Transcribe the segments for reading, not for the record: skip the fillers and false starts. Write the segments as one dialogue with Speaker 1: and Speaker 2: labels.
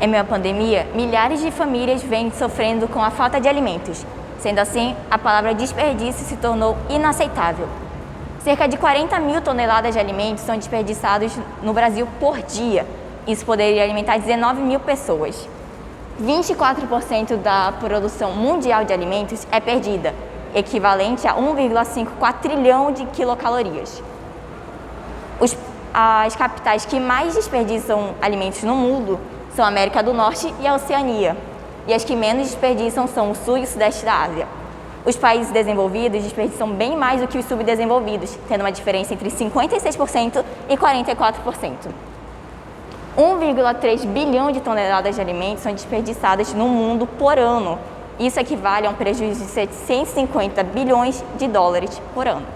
Speaker 1: Em meio à pandemia, milhares de famílias vêm sofrendo com a falta de alimentos. Sendo assim, a palavra desperdício se tornou inaceitável. Cerca de 40 mil toneladas de alimentos são desperdiçados no Brasil por dia. Isso poderia alimentar 19 mil pessoas. 24% da produção mundial de alimentos é perdida, equivalente a 1,5 quatrilhão de quilocalorias. As capitais que mais desperdiçam alimentos no mundo são a América do Norte e a Oceania, e as que menos desperdiçam são o Sul e o Sudeste da Ásia. Os países desenvolvidos desperdiçam bem mais do que os subdesenvolvidos, tendo uma diferença entre 56% e 44%. 1,3 bilhão de toneladas de alimentos são desperdiçadas no mundo por ano. Isso equivale a um prejuízo de 750 bilhões de dólares por ano.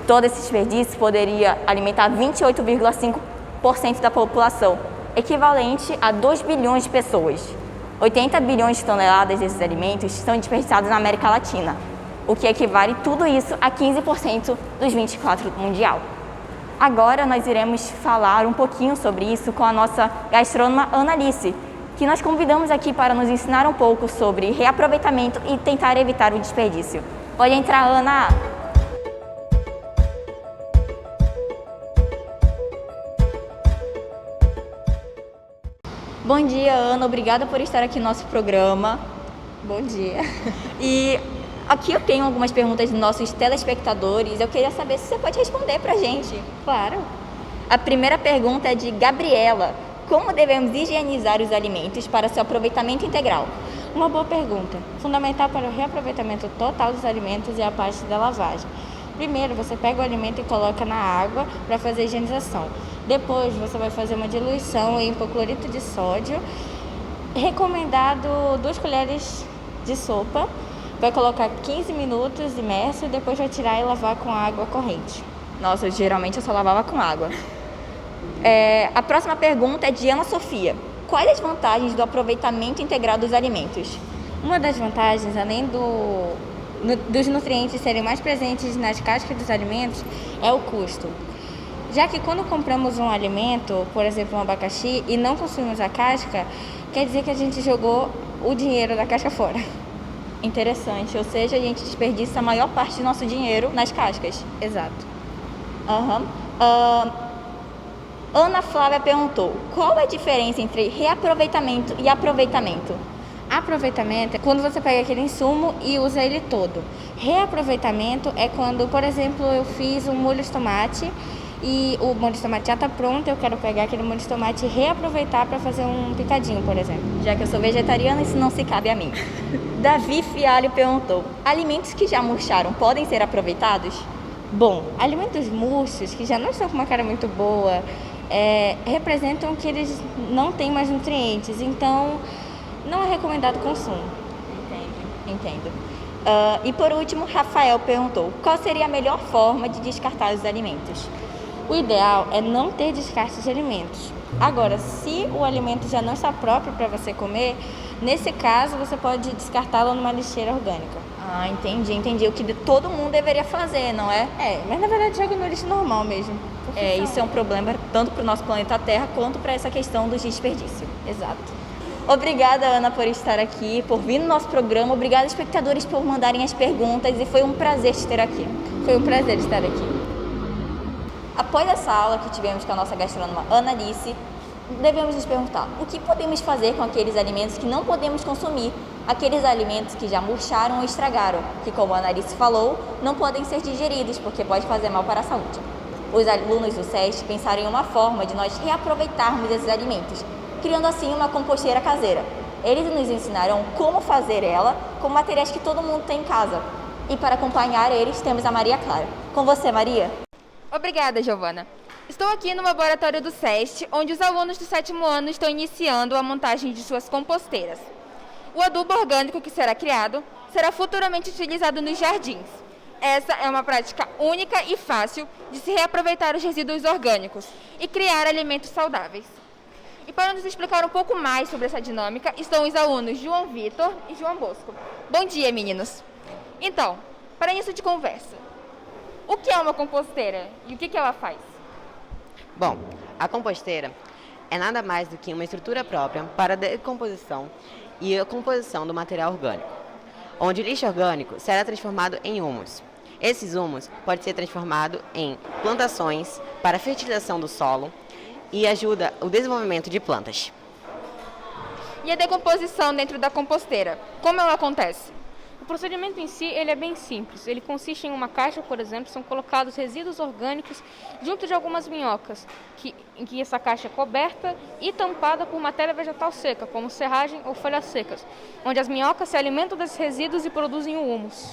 Speaker 1: Todo esse desperdício poderia alimentar 28,5% da população, equivalente a 2 bilhões de pessoas. 80 bilhões de toneladas desses alimentos são desperdiçados na América Latina, o que equivale tudo isso a 15% dos 24 do mundial. Agora nós iremos falar um pouquinho sobre isso com a nossa gastrônoma Ana Alice, que nós convidamos aqui para nos ensinar um pouco sobre reaproveitamento e tentar evitar o desperdício. Pode entrar, Ana! Bom dia, Ana. Obrigada por estar aqui no nosso programa.
Speaker 2: Bom dia.
Speaker 1: E aqui eu tenho algumas perguntas dos nossos telespectadores. Eu queria saber se você pode responder pra gente.
Speaker 2: Claro.
Speaker 1: A primeira pergunta é de Gabriela. Como devemos higienizar os alimentos para seu aproveitamento integral?
Speaker 2: Uma boa pergunta. Fundamental para o reaproveitamento total dos alimentos é a parte da lavagem. Primeiro, você pega o alimento e coloca na água para fazer a higienização. Depois, você vai fazer uma diluição em hipoclorito de sódio. Recomendado 2 colheres de sopa. Vai colocar 15 minutos imerso e depois vai tirar e lavar com água corrente.
Speaker 1: Nossa, geralmente eu só lavava com água. A próxima pergunta é de Ana Sofia. Quais as vantagens do aproveitamento integral dos alimentos?
Speaker 2: Uma das vantagens, além dos nutrientes serem mais presentes nas cascas dos alimentos, é o custo. Já que quando compramos um alimento, por exemplo, um abacaxi, e não consumimos a casca, quer dizer que a gente jogou o dinheiro da casca fora.
Speaker 1: Interessante, ou seja, a gente desperdiça a maior parte do nosso dinheiro nas cascas.
Speaker 2: Exato.
Speaker 1: Ana Flávia perguntou, qual é a diferença entre reaproveitamento e aproveitamento?
Speaker 2: Aproveitamento é quando você pega aquele insumo e usa ele todo. Reaproveitamento é quando, por exemplo, eu fiz um molho de tomate e o molho de tomate já está pronto, eu quero pegar aquele molho de tomate e reaproveitar para fazer um picadinho, por exemplo.
Speaker 1: Já que eu sou vegetariana, isso não se cabe a mim. Davi Fialho perguntou, alimentos que já murcharam podem ser aproveitados?
Speaker 2: Bom, alimentos murchos, que já não estão com uma cara muito boa, representam que eles não têm mais nutrientes, então não é recomendado o consumo.
Speaker 1: Entendo. E por último, Rafael perguntou, qual seria a melhor forma de descartar os alimentos?
Speaker 2: O ideal é não ter descarte de alimentos. Agora, se o alimento já não está próprio para você comer, nesse caso você pode descartá-lo numa lixeira orgânica.
Speaker 1: Ah, entendi. O que todo mundo deveria fazer, não é?
Speaker 2: Mas na verdade joga no lixo normal mesmo.
Speaker 1: Isso é um problema tanto para o nosso planeta Terra quanto para essa questão do desperdício.
Speaker 2: Exato.
Speaker 1: Obrigada, Ana, por estar aqui, por vir no nosso programa. Obrigada, espectadores, por mandarem as perguntas e foi um prazer te ter aqui.
Speaker 2: Foi um prazer estar aqui.
Speaker 1: Após essa aula que tivemos com a nossa gastrônoma Ana Alice, devemos nos perguntar o que podemos fazer com aqueles alimentos que não podemos consumir, aqueles alimentos que já murcharam ou estragaram, que, como a Ana Alice falou, não podem ser digeridos porque pode fazer mal para a saúde. Os alunos do SEST pensaram em uma forma de nós reaproveitarmos esses alimentos, criando assim uma composteira caseira. Eles nos ensinarão como fazer ela com materiais que todo mundo tem em casa. E para acompanhar eles, temos a Maria Clara. Com você, Maria.
Speaker 3: Obrigada, Giovana. Estou aqui no laboratório do SEST, onde os alunos do 7º ano estão iniciando a montagem de suas composteiras. O adubo orgânico que será criado será futuramente utilizado nos jardins. Essa é uma prática única e fácil de se reaproveitar os resíduos orgânicos e criar alimentos saudáveis. E para nos explicar um pouco mais sobre essa dinâmica, estão os alunos João Vitor e João Bosco. Bom dia, meninos! Então, para início de conversa, o que é uma composteira e o que ela faz?
Speaker 4: Bom, a composteira é nada mais do que uma estrutura própria para a decomposição e a composição do material orgânico, onde o lixo orgânico será transformado em humus. Esses humus podem ser transformados em plantações para a fertilização do solo e ajuda o desenvolvimento de plantas.
Speaker 3: E a decomposição dentro da composteira, como ela acontece?
Speaker 5: O procedimento em si ele é bem simples. Ele consiste em uma caixa, por exemplo, são colocados resíduos orgânicos junto de algumas minhocas, em que essa caixa é coberta e tampada por matéria vegetal seca, como serragem ou folhas secas, onde as minhocas se alimentam desses resíduos e produzem o humus.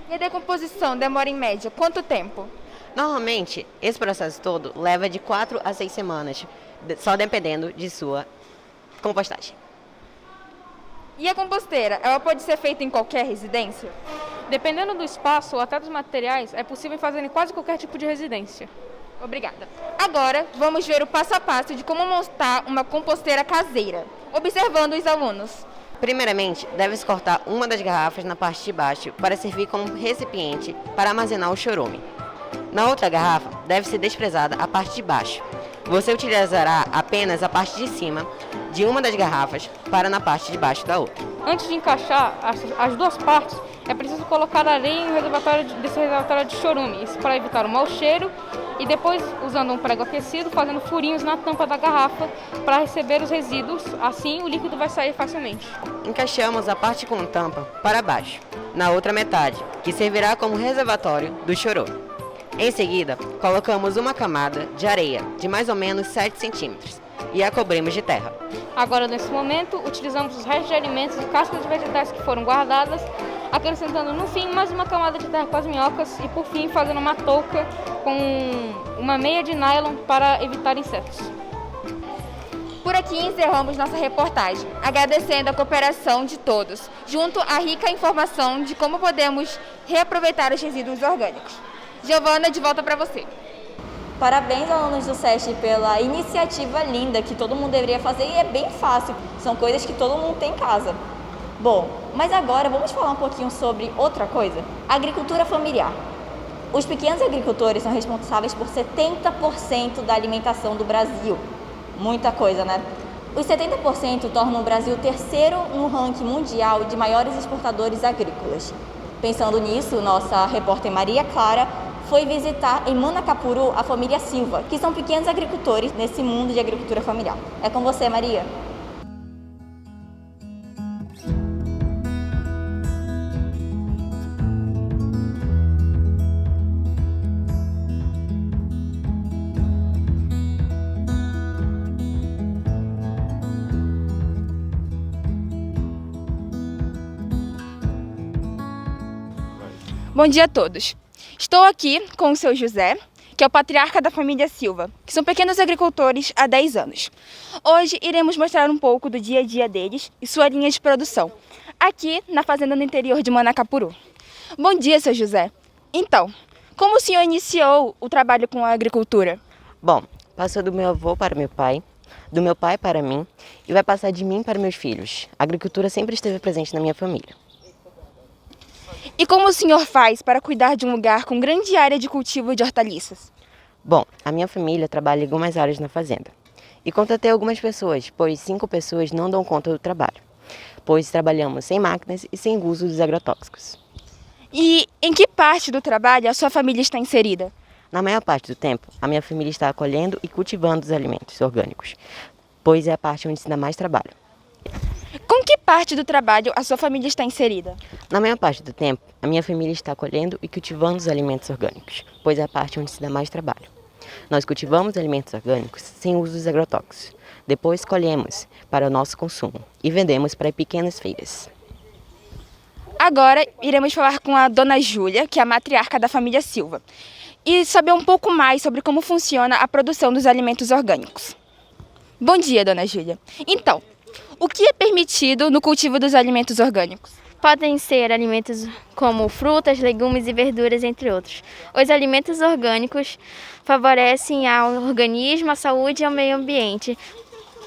Speaker 3: E a decomposição demora em média quanto tempo?
Speaker 4: Normalmente, esse processo todo leva de 4 a 6 semanas, só dependendo de sua compostagem.
Speaker 3: E a composteira, ela pode ser feita em qualquer residência?
Speaker 5: Dependendo do espaço ou até dos materiais, é possível fazer em quase qualquer tipo de residência.
Speaker 3: Obrigada. Agora, vamos ver o passo a passo de como montar uma composteira caseira, observando os alunos.
Speaker 4: Primeiramente, deve-se cortar uma das garrafas na parte de baixo para servir como recipiente para armazenar o chorume. Na outra garrafa, deve ser desprezada a parte de baixo. Você utilizará apenas a parte de cima de uma das garrafas para na parte de baixo da outra.
Speaker 5: Antes de encaixar as duas partes, é preciso colocar areia em desse reservatório de chorume, isso para evitar o mau cheiro, e depois, usando um prego aquecido, fazendo furinhos na tampa da garrafa para receber os resíduos, assim o líquido vai sair facilmente.
Speaker 4: Encaixamos a parte com tampa para baixo, na outra metade, que servirá como reservatório do chorume. Em seguida, colocamos uma camada de areia de mais ou menos 7 centímetros e a cobrimos de terra.
Speaker 5: Agora, nesse momento, utilizamos os restos de alimentos e cascas de vegetais que foram guardadas, acrescentando no fim mais uma camada de terra com as minhocas e, por fim, fazendo uma touca com uma meia de nylon para evitar insetos.
Speaker 3: Por aqui encerramos nossa reportagem, agradecendo a cooperação de todos, junto à rica informação de como podemos reaproveitar os resíduos orgânicos. Giovana, de volta para você.
Speaker 1: Parabéns, alunos do SESC, pela iniciativa linda que todo mundo deveria fazer e é bem fácil. São coisas que todo mundo tem em casa. Bom, mas agora vamos falar um pouquinho sobre outra coisa, a agricultura familiar. Os pequenos agricultores são responsáveis por 70% da alimentação do Brasil. Muita coisa, né? Os 70% tornam o Brasil o terceiro no ranking mundial de maiores exportadores agrícolas. Pensando nisso, nossa repórter Maria Clara foi visitar em Manacapuru a família Silva, que são pequenos agricultores nesse mundo de agricultura familiar. É com você, Maria.
Speaker 3: Bom dia a todos. Estou aqui com o seu José, que é o patriarca da família Silva, que são pequenos agricultores há 10 anos. Hoje iremos mostrar um pouco do dia a dia deles e sua linha de produção, aqui na fazenda no interior de Manacapuru. Bom dia, seu José. Então, como o senhor iniciou o trabalho com a agricultura?
Speaker 4: Bom, passou do meu avô para meu pai, do meu pai para mim e vai passar de mim para meus filhos. A agricultura sempre esteve presente na minha família.
Speaker 3: E como o senhor faz para cuidar de um lugar com grande área de cultivo de hortaliças?
Speaker 4: Bom, a minha família trabalha em algumas áreas na fazenda. E contratei algumas pessoas, pois 5 pessoas não dão conta do trabalho, pois trabalhamos sem máquinas e sem uso dos agrotóxicos.
Speaker 3: E em que parte do trabalho a sua família está inserida?
Speaker 4: Na maior parte do tempo, a minha família está colhendo e cultivando os alimentos orgânicos, pois é a parte onde se dá mais trabalho.
Speaker 3: Com que parte do trabalho a sua família está inserida?
Speaker 4: Na maior parte do tempo, a minha família está colhendo e cultivando os alimentos orgânicos, pois é a parte onde se dá mais trabalho. Nós cultivamos alimentos orgânicos sem uso dos agrotóxicos. Depois colhemos para o nosso consumo e vendemos para pequenas feiras.
Speaker 3: Agora iremos falar com a dona Júlia, que é a matriarca da família Silva, e saber um pouco mais sobre como funciona a produção dos alimentos orgânicos. Bom dia, dona Júlia. Então, o que é permitido no cultivo dos alimentos orgânicos?
Speaker 6: Podem ser alimentos como frutas, legumes e verduras, entre outros. Os alimentos orgânicos favorecem ao organismo, à saúde e ao meio ambiente,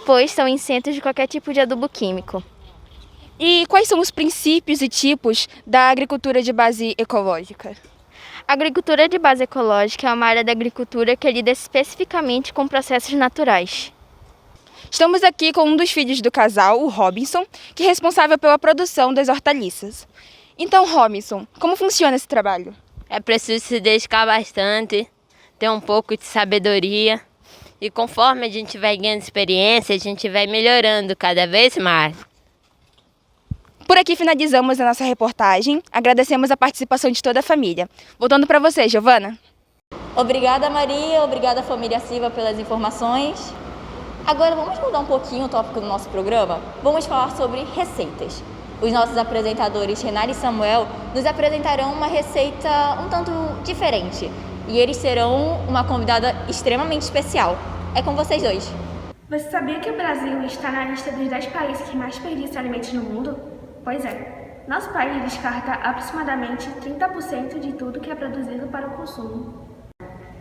Speaker 6: pois são isentos de qualquer tipo de adubo químico.
Speaker 3: E quais são os princípios e tipos da agricultura de base ecológica?
Speaker 6: A agricultura de base ecológica é uma área da agricultura que lida especificamente com processos naturais.
Speaker 3: Estamos aqui com um dos filhos do casal, o Robinson, que é responsável pela produção das hortaliças. Então, Robinson, como funciona esse trabalho?
Speaker 7: É preciso se dedicar bastante, ter um pouco de sabedoria e conforme a gente vai ganhando experiência, a gente vai melhorando cada vez mais.
Speaker 3: Por aqui finalizamos a nossa reportagem. Agradecemos a participação de toda a família. Voltando para você, Giovana.
Speaker 1: Obrigada, Maria. Obrigada, família Silva, pelas informações. Agora vamos mudar um pouquinho o tópico do nosso programa. Vamos falar sobre receitas. Os nossos apresentadores, Renata e Samuel, nos apresentarão uma receita um tanto diferente. E eles serão uma convidada extremamente especial. É com vocês dois.
Speaker 8: Você sabia que o Brasil está na lista dos 10 países que mais desperdiçam alimentos no mundo? Pois é. Nosso país descarta aproximadamente 30% de tudo que é produzido para o consumo.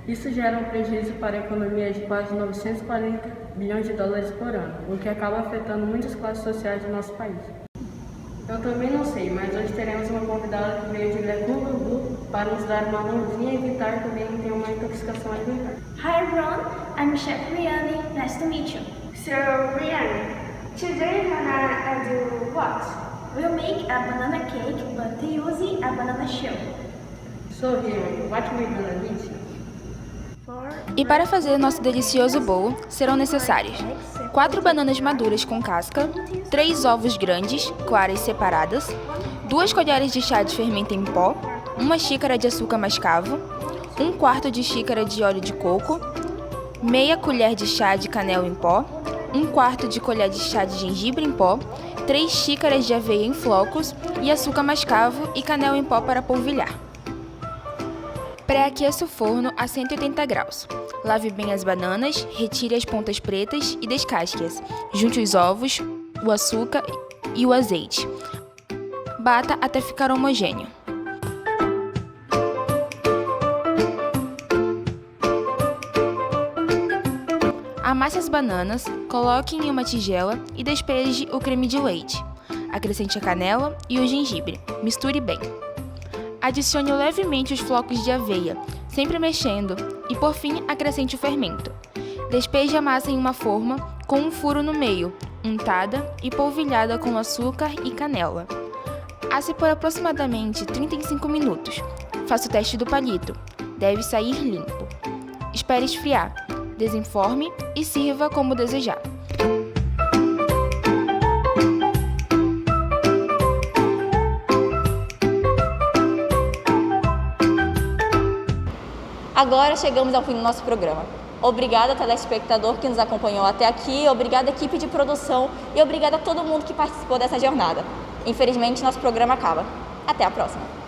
Speaker 9: Isso gera um prejuízo para a economia de quase 940 bilhões de dólares por ano, o que acaba afetando muitas classes sociais do nosso país. Eu também não sei, mas hoje teremos uma convidada que veio de Lecumbubu para nos dar uma mãozinha e evitar também ter uma intoxicação alimentar.
Speaker 8: Hi everyone, I'm Chef Riane. Nice to meet you. So Riane, today we're gonna do what? We'll make a banana cake, but using a banana shell.
Speaker 9: So Riane, what we're gonna need?
Speaker 3: E para fazer nosso delicioso bolo, serão necessários 4 bananas maduras com casca, 3 ovos grandes, claras separadas, 2 colheres de chá de fermento em pó, 1 xícara de açúcar mascavo, 1/4 de xícara de óleo de coco, meia colher de chá de canela em pó, 1/4 de colher de chá de gengibre em pó, 3 xícaras de aveia em flocos e açúcar mascavo e canela em pó para polvilhar. Pré-aqueça o forno a 180 graus. Lave bem as bananas, retire as pontas pretas e descasque-as. Junte os ovos, o açúcar e o azeite. Bata até ficar homogêneo. Amasse as bananas, coloque em uma tigela e despeje o creme de leite. Acrescente a canela e o gengibre. Misture bem. Adicione levemente os flocos de aveia, sempre mexendo, e por fim acrescente o fermento. Despeje a massa em uma forma com um furo no meio, untada e polvilhada com açúcar e canela. Asse por aproximadamente 35 minutos. Faça o teste do palito. Deve sair limpo. Espere esfriar. Desenforme e sirva como desejar.
Speaker 1: Agora chegamos ao fim do nosso programa. Obrigada, telespectador que nos acompanhou até aqui, obrigada, equipe de produção e obrigada a todo mundo que participou dessa jornada. Infelizmente, nosso programa acaba. Até a próxima!